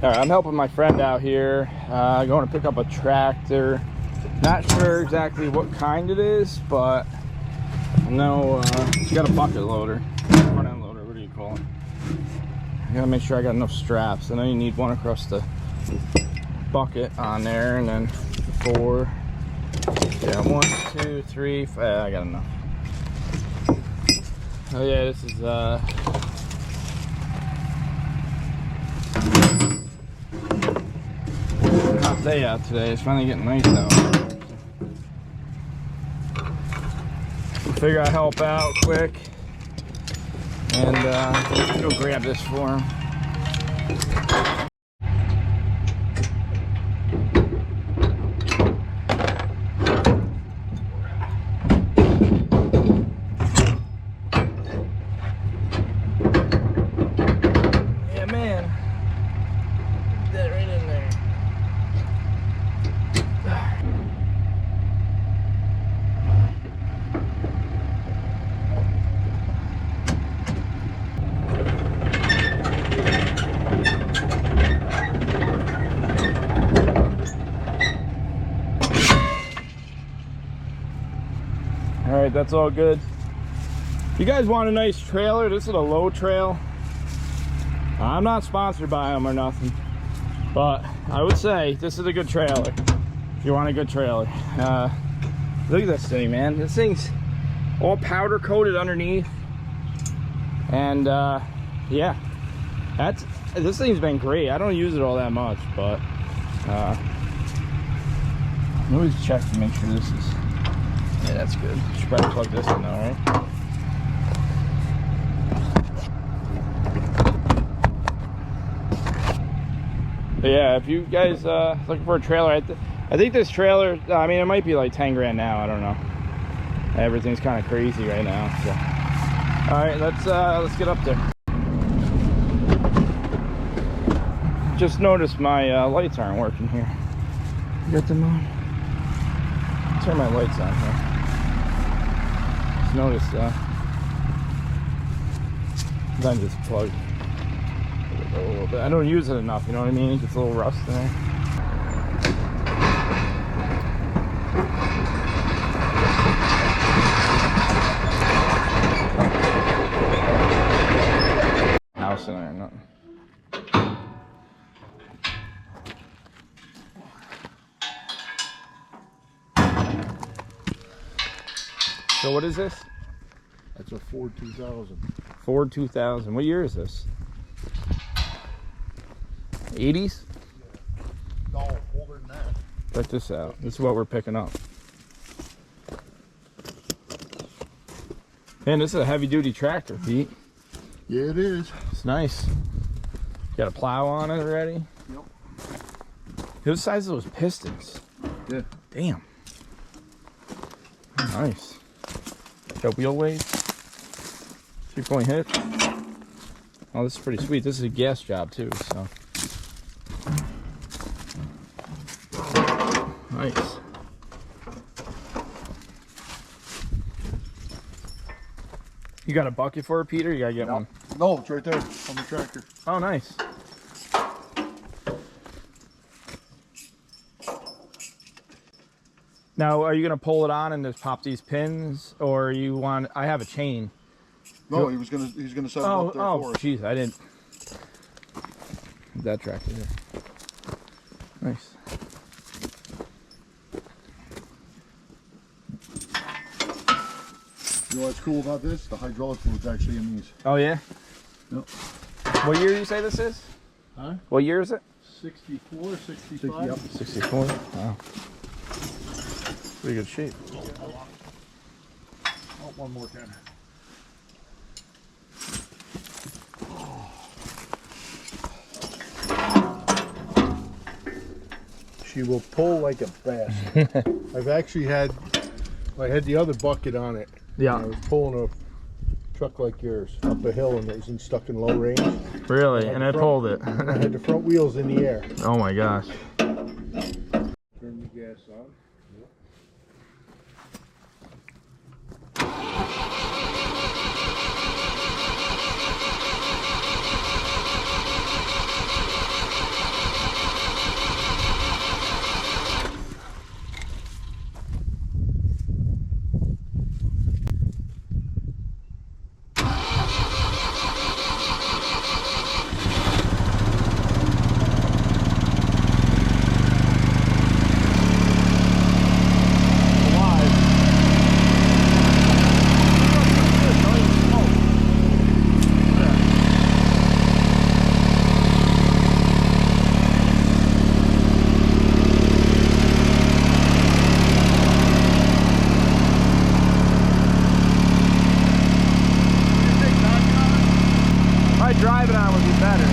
All right, I'm helping my friend out here, going to pick up a tractor. Not sure exactly what kind it is, but I know it's got a bucket loader, front end loader, what do you call it? I gotta make sure I got enough straps. I know you need one across the bucket on there, and then 4. Yeah, 1, 2, 3, 5. I got enough. Oh yeah, this is hot day out today. It's finally getting nice out. Figure I'd help out quick and go grab this for him. Yeah, man. Put that right in there. All right, that's all good. If you guys want a nice trailer, this is a low trail. I'm not sponsored by them or nothing, but I would say this is a good trailer if you want a good trailer. Look at this thing, man. This thing's all powder coated underneath, and yeah, this thing's been great. I don't use it all that much, but let me check to make sure this is, yeah, that's good. Should probably plug this in now, right? But yeah, if you guys looking for a trailer, I think this trailer, I mean, it might be like 10 grand now. I don't know. Everything's kind of crazy right now. So. All right, let's get up there. Just noticed my lights aren't working here. Get them on. Turn my lights on here. Just noticed sometimes it's plugged a little bit. I don't use it enough, you know what I mean? It gets a little rust in there. House in there, nothing. So what is this? That's a Ford 2000. Ford 2000. What year is this? 80s? No, older than that. Check this out. This is what we're picking up. Man, this is a heavy-duty tractor, Pete. Yeah, it is. It's nice. Got a plow on it already. Yep. Look the size of those pistons. Yeah. Damn. Nice. Got wheel weights. 3-point hitch. Oh, this is pretty sweet. This is a gas job too, so. Nice. You got a bucket for it, Peter? You gotta get one. No, it's right there on the tractor. Oh, nice. Now, are you gonna pull it on and just pop these pins, or you want? I have a chain. No, he's gonna set it up there for us. Jeez, I didn't. That tractor there. Nice. You know what's cool about this? The hydraulic fluid's actually in these. Oh yeah. Yep. What year do you say this is? Huh? What year is it? 64, 65. Yep. 64. Wow. Pretty good shape. Oh, one more time. She will pull like a bass. I've actually had, I had the other bucket on it. Yeah. I was pulling a truck like yours up a hill and it was stuck in low range. Really? And I pulled it. I had the front wheels in the air. Oh my gosh. Turn the gas on. drive it on would be better.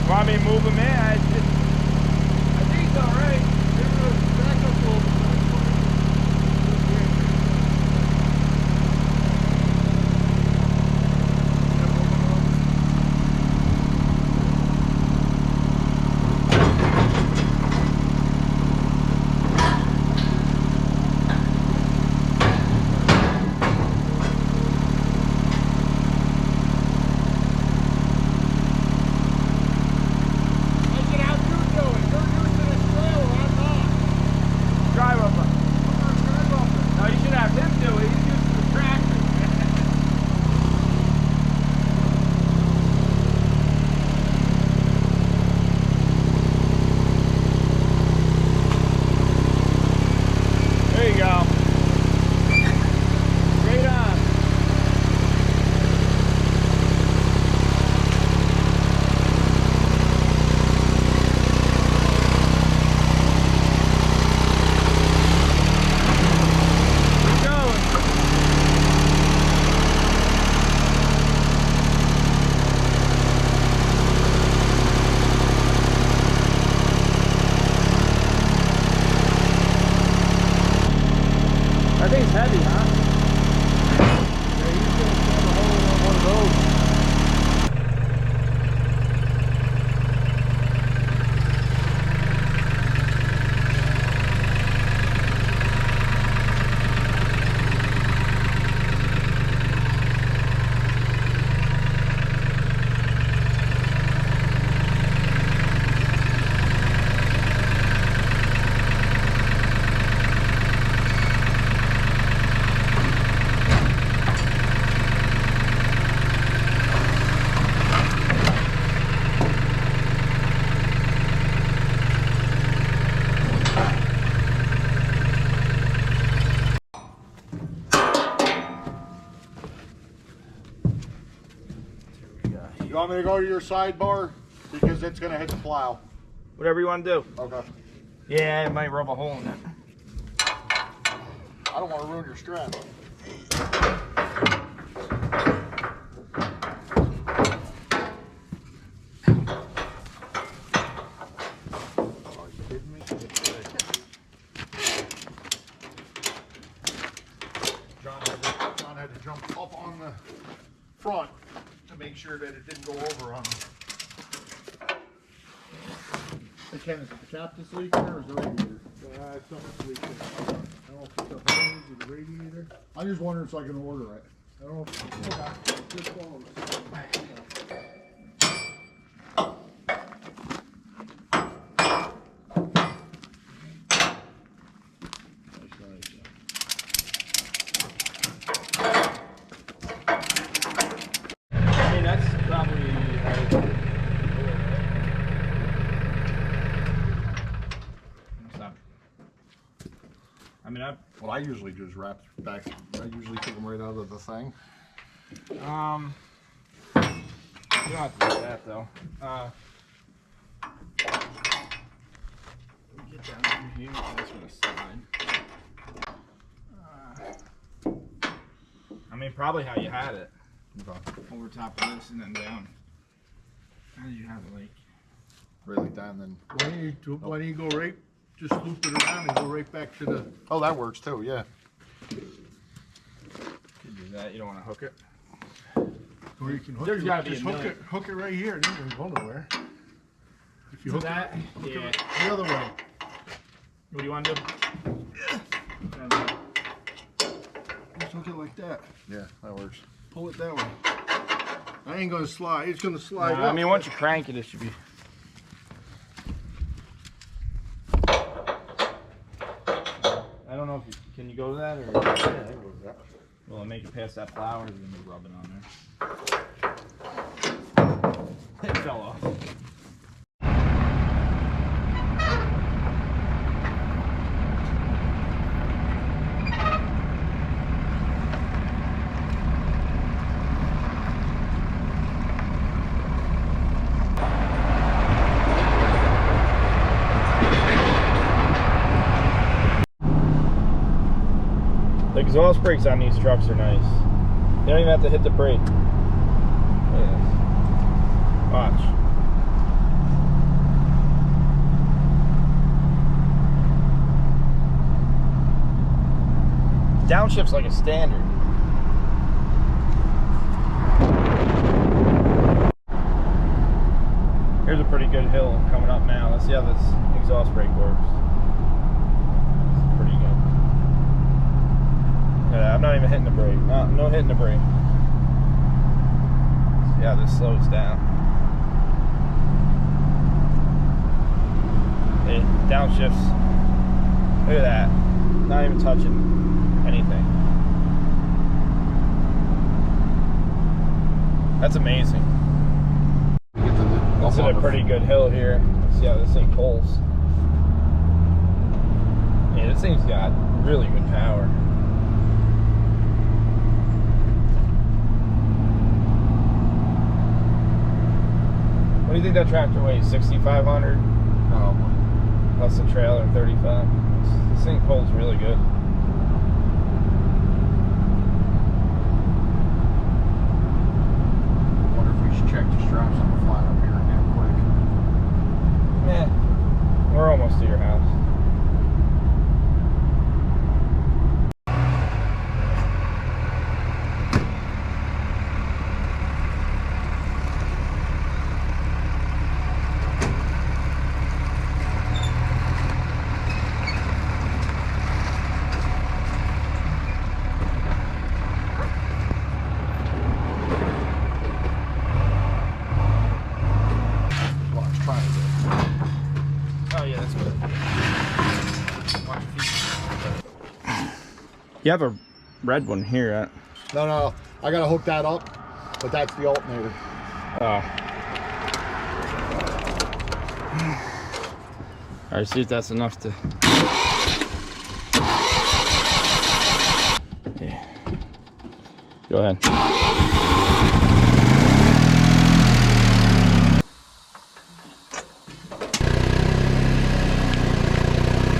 Want me to move them in? I think it's alright. Back up a little bit. I think it's heavy, huh? Yeah, you just gonna stand a hole in one of those. You want me to go to your sidebar? Because it's going to hit the plow. Whatever you want to do. Okay. Yeah, it might rub a hole in it. I don't want to ruin your strap. Are you kidding me? John had to jump up on the front to make sure that it didn't go over on him. Hey Ken, is it the cap that's leaking or is the radiator? Something's leaking. I don't know if it's the hose or the radiator. I'm just wondering so I can order it. I don't know if it's good clothes. I mean, that's probably. I mean, Well, I usually just wrap back. I usually take them right out of the thing. You don't have to do that though. Let me get down through here. That's gonna slide. I mean, probably how you had it. Okay. Over top of this and then down. How did you have it, like? Really down then. Why don't you go right, just loop it around and go right back to the, Oh, that works too, yeah. You can do that. You don't want to hook it. or you can hook There's it, gotta be just a hook million. it, hook it right here, it ain't gonna go nowhere. If you hook that, it, hook yeah. it the other way. What do you want to do? Just hook it like that, Yeah, that works. pull it that way. I ain't gonna slide, it's gonna slide up. I mean, once you crank it, it should be. I don't know if you can you go to that or. Will it make it past that plow or is it gonna be rubbing on there? It fell off. The exhaust brakes on these trucks are nice. You don't even have to hit the brake. Look at this. Watch. Downshift's like a standard. Here's a pretty good hill coming up now. Let's see how this exhaust brake works. It's pretty good. Yeah, I'm not even hitting the brake. No hitting the brake. See how this slows down. It downshifts. Look at that. Not even touching anything. That's amazing. It's at a pretty good hill here. Let's see how this thing pulls. Yeah, this thing's got really good power. What do you think that tractor weighs? 6,500? Plus the trailer, 35. This thing pulls really good. Wonder if we should check the straps on the flat up here again quick. Yeah, we're almost to your house. Well, I was trying to. Oh yeah, that's good. Watch your feet. You have a red one here. No, I gotta hook that up, but that's the alternator. Oh. All right, see if that's enough to. Yeah. Go ahead.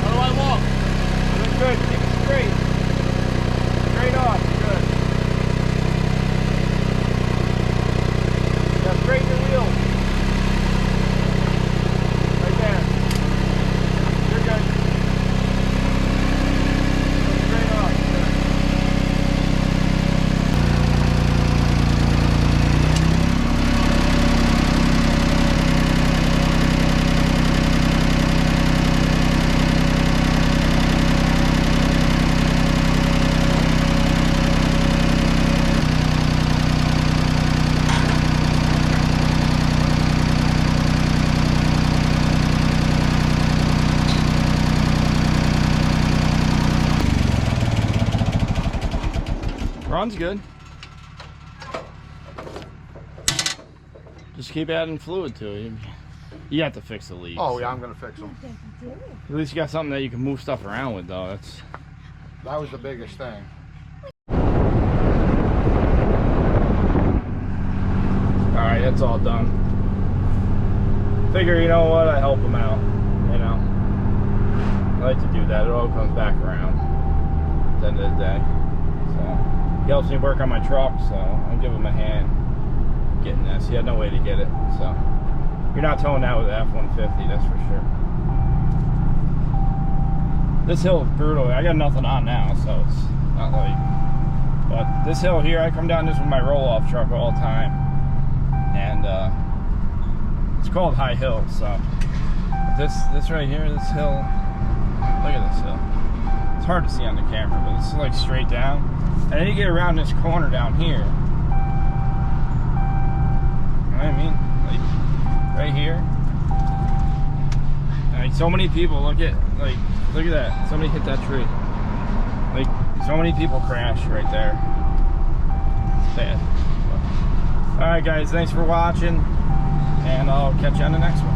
How do I walk? I look good. Keep it straight. Straight off. Good. Now straighten your wheel. Right there. You're good. Straight off. Good. Runs good. Just keep adding fluid to it. You have to fix the leaks. Oh yeah, I'm gonna fix them. At least you got something that you can move stuff around with, though. That's. That was the biggest thing. All right, it's all done. Figure, you know what, I help them out, you know. I like to do that. It all comes back around at the end of the day. So he helps me work on my truck, so I'll give him a hand getting this. He had no way to get it, so you're not towing that with the F-150, that's for sure. This hill is brutal. I got nothing on now, so it's not like, but this hill here, I come down this with my roll-off truck all the time, and it's called High Hill. So this right here, this hill, look at this hill. It's hard to see on the camera, but it's like straight down, and then you get around this corner down here. You know what I mean? Like right here. Like so many people, look at that. Somebody hit that tree. Like so many people crash right there. It's bad. All right, guys. Thanks for watching, and I'll catch you on the next one.